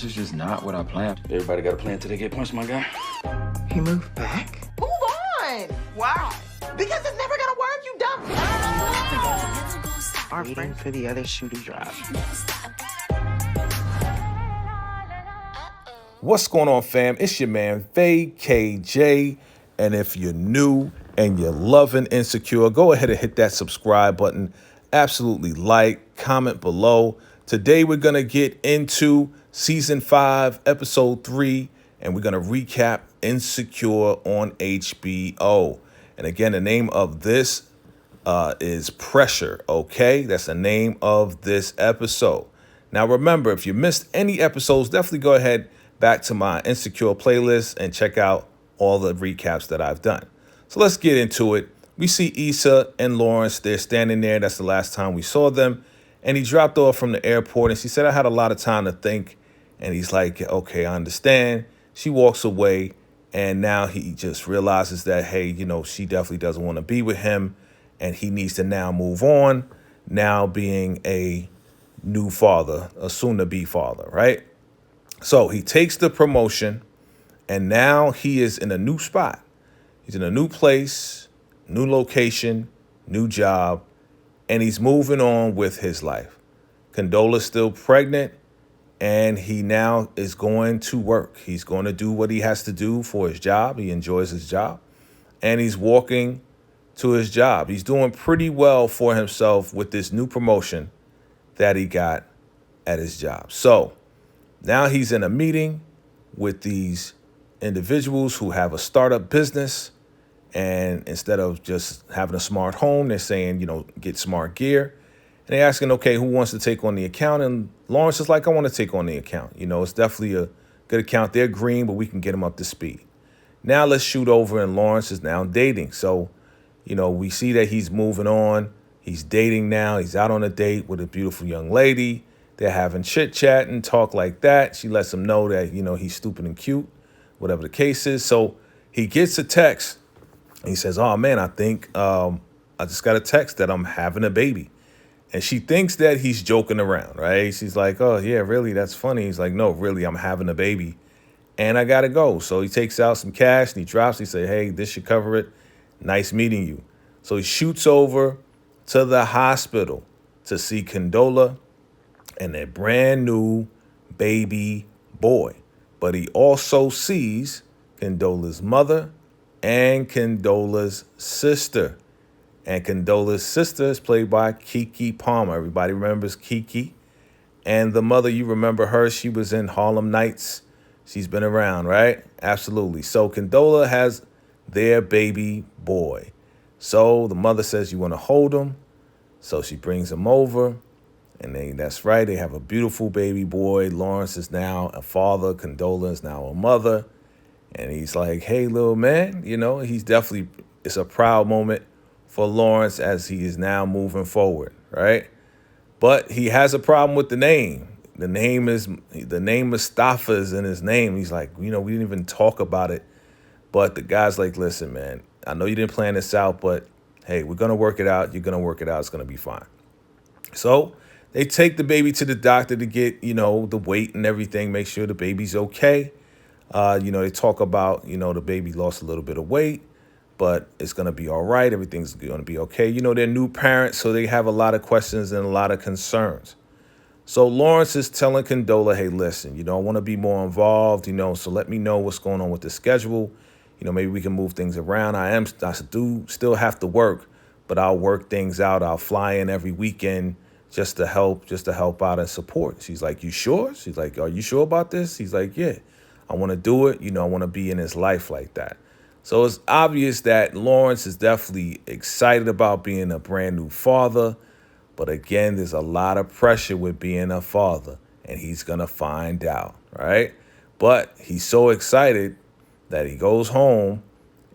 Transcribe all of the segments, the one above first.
This is just not what I planned. Everybody got a plan till they get punched, my guy. He moved back? Move on! Why? Because it's never gonna work, you dumb. Are waiting for the other shoe to drop. What's going on, fam? It's your man, VACAY-J. And if you're new and you're loving Insecure, go ahead and hit that subscribe button. Absolutely like, comment below. Today, we're going to get into Season 5, Episode 3, and we're going to recap Insecure on HBO. And again, the name of this is Pressure, okay? That's the name of this episode. Now, remember, if you missed any episodes, definitely go ahead back to my Insecure playlist and check out all the recaps that I've done. So let's get into it. We see Issa and Lawrence. They're standing there. That's the last time we saw them. And he dropped off from the airport, and she said, I had a lot of time to think. And he's like, okay, I understand. She walks away, and now he just realizes that, hey, you know, she definitely doesn't want to be with him, and he needs to now move on, now being a new father, a soon-to-be father, right? So he takes the promotion, and now he is in a new spot. He's in a new place, new location, new job, and he's moving on with his life. Condola's still pregnant, and he now is going to work. He's going to do what he has to do for his job. He enjoys his job, and he's walking to his job. He's doing pretty well for himself with this new promotion that he got at his job. So now he's in a meeting with these individuals who have a startup business. And instead of just having a smart home, they're saying, you know, get smart gear. And they're asking, okay, who wants to take on the account? And Lawrence is like, I want to take on the account. You know, it's definitely a good account. They're green, but we can get them up to speed. Now let's shoot over, and Lawrence is now dating. So, you know, we see that he's moving on. He's dating now. He's out on a date with a beautiful young lady. They're having chit chat and talk like that. She lets him know that, you know, he's stupid and cute, whatever the case is. So he gets a text. He says, oh, man, I think I just got a text that I'm having a baby. And she thinks that he's joking around, right? She's like, oh, yeah, really? That's funny. He's like, no, really, I'm having a baby and I got to go. So he takes out some cash and he drops. He said, hey, this should cover it. Nice meeting you. So he shoots over to the hospital to see Condola and their brand new baby boy. But he also sees Condola's mother and Condola's sister. And Condola's sister is played by Keke Palmer. Everybody remembers Keke. And the mother, you remember her. She was in Harlem Nights. She's been around, right? Absolutely. So Condola has their baby boy. So the mother says, you want to hold him? So she brings him over. And that's right. They have a beautiful baby boy. Lawrence is now a father. Condola is now a mother. And he's like, hey, little man, you know, it's a proud moment for Lawrence as he is now moving forward, right? But he has a problem with the name. The name Mustafa is in his name. He's like, you know, we didn't even talk about it. But the guy's like, listen, man, I know you didn't plan this out, but hey, we're going to work it out. You're going to work it out. It's going to be fine. So they take the baby to the doctor to get, you know, the weight and everything, make sure the baby's okay. You know, they talk about, you know, the baby lost a little bit of weight, but it's going to be all right. Everything's going to be okay. You know, they're new parents, so they have a lot of questions and a lot of concerns. So Lawrence is telling Condola, hey, listen, you know, I want to be more involved, you know, so let me know what's going on with the schedule. You know, maybe we can move things around. I do still have to work, but I'll work things out. I'll fly in every weekend just to help out and support. She's like, you sure? She's like, are you sure about this? He's like, yeah, I want to do it. You know, I want to be in his life like that. So it's obvious that Lawrence is definitely excited about being a brand new father. But again, there's a lot of pressure with being a father, and he's going to find out, right? But he's so excited that he goes home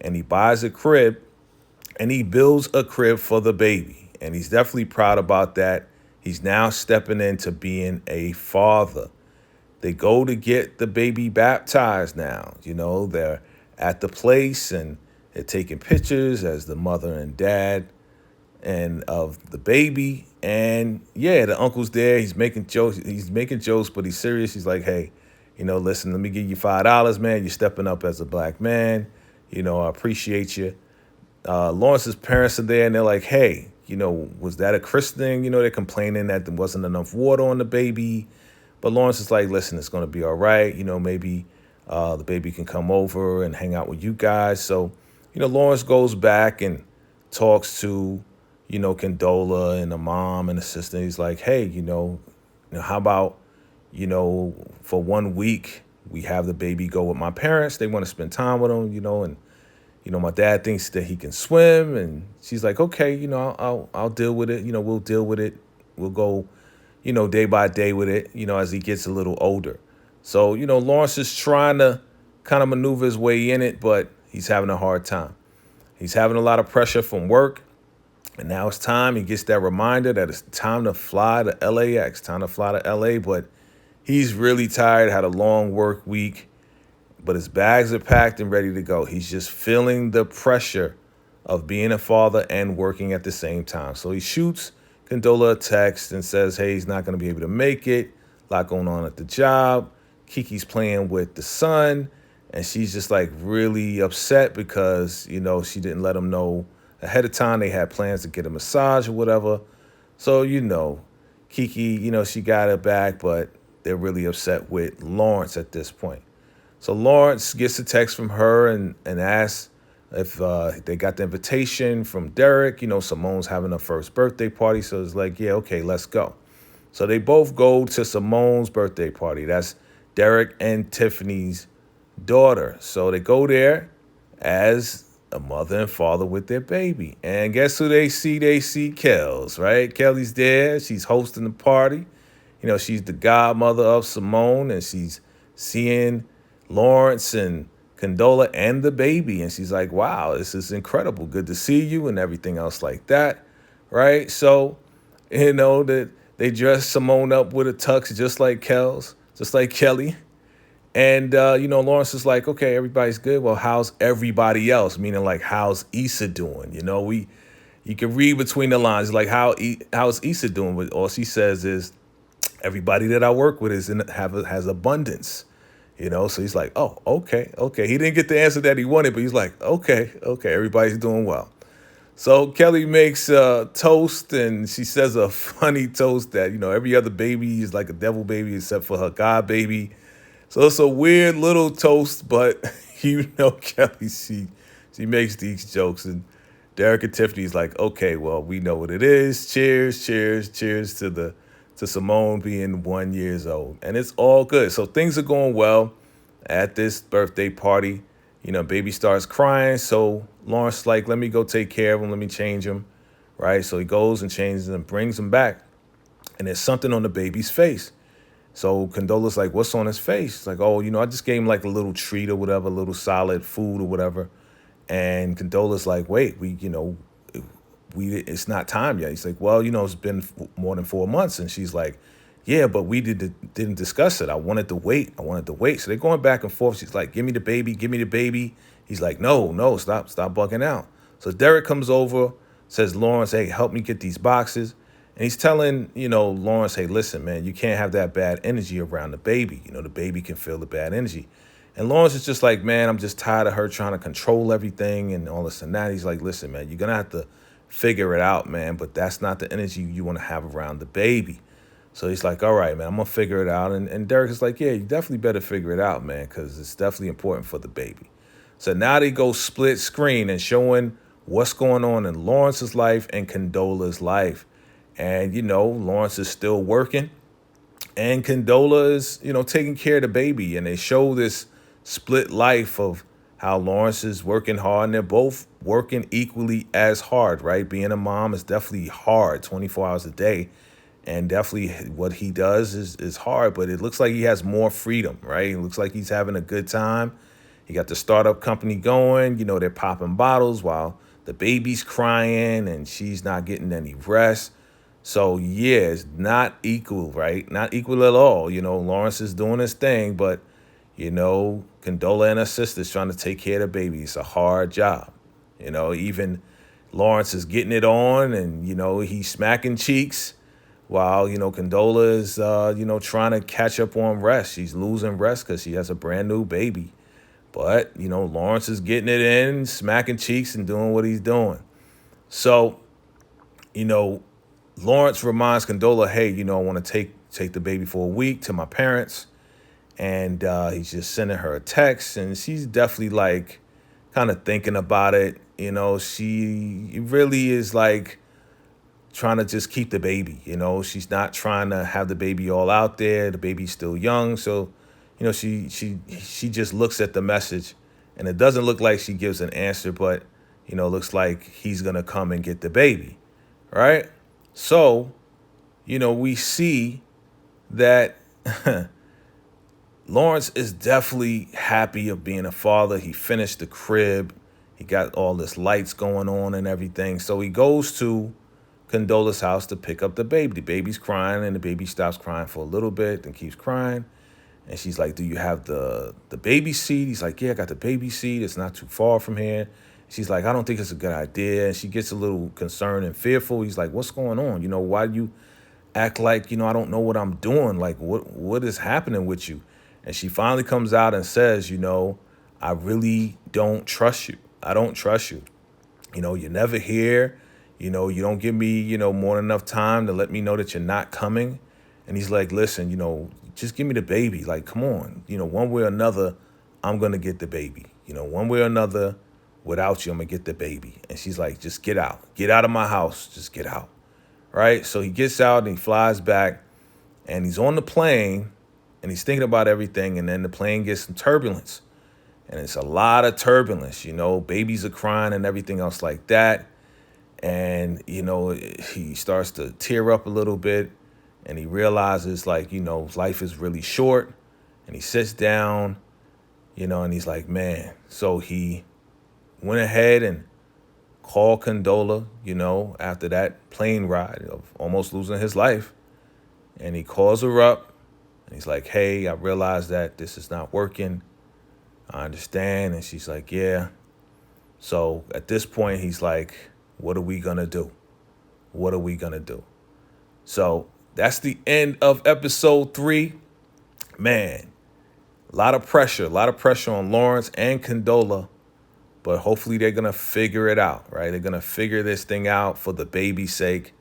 and he buys a crib and he builds a crib for the baby. And he's definitely proud about that. He's now stepping into being a father. They go to get the baby baptized now. You know, they're at the place and they're taking pictures as the mother and dad and of the baby. And yeah, the uncle's there. He's making jokes. But he's serious. He's like, hey, Listen, let me give you $5, man. You're stepping up as a black man. I appreciate you. Lawrence's parents are there, and they're like, hey, was that a christening? They're complaining that there wasn't enough water on the baby. But Lawrence is like, listen, it's going to be all right. Maybe the baby can come over and hang out with you guys. So, Lawrence goes back and talks to, Condola and the mom and the sister. He's like, hey, how about, for 1 week, we have the baby go with my parents. They want to spend time with him, and my dad thinks that he can swim, and she's like, okay, I'll deal with it. We'll deal with it. We'll go, day by day with it, as he gets a little older. So, Lawrence is trying to kind of maneuver his way in it, but he's having a hard time. He's having a lot of pressure from work, and now it's time. He gets that reminder that it's time to fly to LAX, time to fly to LA, but he's really tired, had a long work week, but his bags are packed and ready to go. He's just feeling the pressure of being a father and working at the same time. So he shoots Condola a text and says, hey, he's not going to be able to make it. A lot going on at the job. Kiki's playing with the son, and she's just like really upset because, she didn't let him know ahead of time. They had plans to get a massage or whatever. So, Kiki, she got it back, but they're really upset with Lawrence at this point. So Lawrence gets a text from her and asks if they got the invitation from Derek. Simone's having her first birthday party. So it's like, yeah, okay, let's go. So they both go to Simone's birthday party. That's Derek and Tiffany's daughter. So they go there as a mother and father with their baby. And guess who they see? They see Kels, right? Kelly's there. She's hosting the party. She's the godmother of Simone, and she's seeing Lawrence and Condola and the baby. And she's like, wow, this is incredible. Good to see you and everything else like that, right? So, that they dress Simone up with a tux just like Kelly. And, Lawrence is like, okay, everybody's good. Well, how's everybody else? Meaning like, how's Issa doing? You can read between the lines, like, how's Issa doing? But all she says is, everybody that I work with has abundance, So he's like, oh, okay. He didn't get the answer that he wanted, but he's like, okay, everybody's doing well. So Kelly makes toast, and she says a funny toast that, every other baby is like a devil baby except for her God baby. So it's a weird little toast, but Kelly, she makes these jokes, and Derek and Tiffany's like, okay, well, we know what it is. Cheers to Simone being 1 year old. And it's all good. So things are going well at this birthday party. Baby starts crying. So Lawrence like, let me go take care of him. Let me change him. Right. So he goes and changes him, brings him back. And there's something on the baby's face. So Condola's like, what's on his face? It's like, oh, I just gave him like a little treat or whatever, a little solid food or whatever. And Condola's like, wait, it's not time yet. He's like, well, it's been more than 4 months. And she's like, yeah, but we didn't discuss it. I wanted to wait. So they're going back and forth. She's like, give me the baby. He's like, no, stop bugging out. So Derek comes over, says, Lawrence, hey, help me get these boxes. And he's telling, Lawrence, hey, listen, man, you can't have that bad energy around the baby. The baby can feel the bad energy. And Lawrence is just like, man, I'm just tired of her trying to control everything and all this and that. He's like, listen, man, you're going to have to figure it out, man, but that's not the energy you want to have around the baby. So he's like, all right, man, I'm going to figure it out. And Derek is like, yeah, you definitely better figure it out, man, because it's definitely important for the baby. So now they go split screen and showing what's going on in Lawrence's life and Condola's life. And, Lawrence is still working, and Condola is, taking care of the baby. And they show this split life of how Lawrence is working hard, and they're both working equally as hard, right? Being a mom is definitely hard, 24 hours a day. And definitely what he does is hard, but it looks like he has more freedom, right? It looks like he's having a good time. He got the startup company going. They're popping bottles while the baby's crying and she's not getting any rest. So, yeah, it's not equal, right? Not equal at all. Lawrence is doing his thing, but, Condola and her sister's trying to take care of the baby. It's a hard job. Even Lawrence is getting it on and, he's smacking cheeks while, Condola is, trying to catch up on rest. She's losing rest because she has a brand new baby. But, Lawrence is getting it in, smacking cheeks and doing what he's doing. So, Lawrence reminds Condola, hey, I want to take the baby for a week to my parents. And he's just sending her a text. And she's definitely like kind of thinking about it. She really is like trying to just keep the baby. She's not trying to have the baby all out there. The baby's still young. So, she just looks at the message, and it doesn't look like she gives an answer, but, looks like he's going to come and get the baby. Right? So, we see that Lawrence is definitely happy of being a father. He finished the crib. He got all this lights going on and everything. So he goes to Condola's house to pick up the baby. The baby's crying, and the baby stops crying for a little bit and keeps crying. And she's like, do you have the baby seat? He's like, yeah, I got the baby seat. It's not too far from here. She's like, I don't think it's a good idea. And she gets a little concerned and fearful. He's like, what's going on? Why do you act like, I don't know what I'm doing? Like, what is happening with you? And she finally comes out and says, I really don't trust you. I don't trust you. You're never here. You don't give me, more than enough time to let me know that you're not coming. And he's like, listen, just give me the baby. Like, come on. One way or another, I'm going to get the baby. One way or another, without you, I'm going to get the baby. And she's like, just get out. Get out of my house. Just get out. Right? So he gets out and he flies back, and he's on the plane, and he's thinking about everything. And then the plane gets some turbulence. And it's a lot of turbulence. Babies are crying and everything else like that. And, he starts to tear up a little bit. And he realizes, like, life is really short. And he sits down, and he's like, man. So he went ahead and called Condola, after that plane ride of almost losing his life. And he calls her up. And he's like, hey, I realize that this is not working. I understand. And she's like, yeah. So at this point, he's like, what are we going to do? What are we going to do? So that's the end of episode 3. Man, a lot of pressure on Lawrence and Condola, but hopefully they're going to figure it out, right? They're going to figure this thing out for the baby's sake.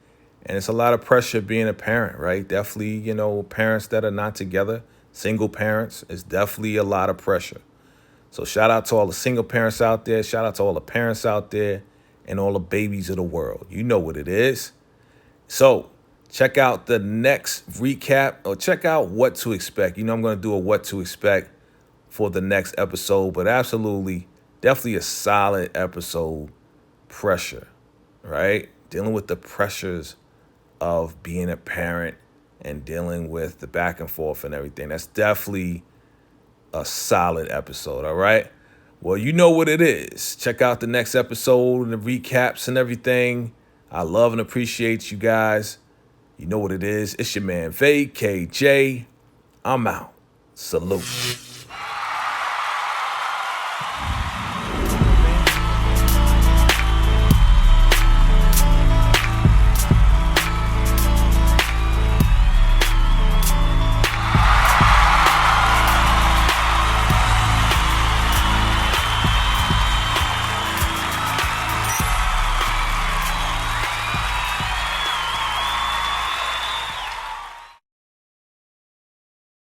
And it's a lot of pressure being a parent, right? Definitely, parents that are not together, single parents, is definitely a lot of pressure. So shout out to all the single parents out there. Shout out to all the parents out there and all the babies of the world. You know what it is. So check out the next recap, or check out what to expect. I'm going to do a what to expect for the next episode, but absolutely, definitely a solid episode. Pressure, right? Dealing with the pressures of being a parent and dealing with the back and forth and everything. That's definitely a solid episode, all right? Well, you know what it is. Check out the next episode and the recaps and everything. I love and appreciate you guys. You know what it is. It's your man, VACAYJ. I'm out. Salute.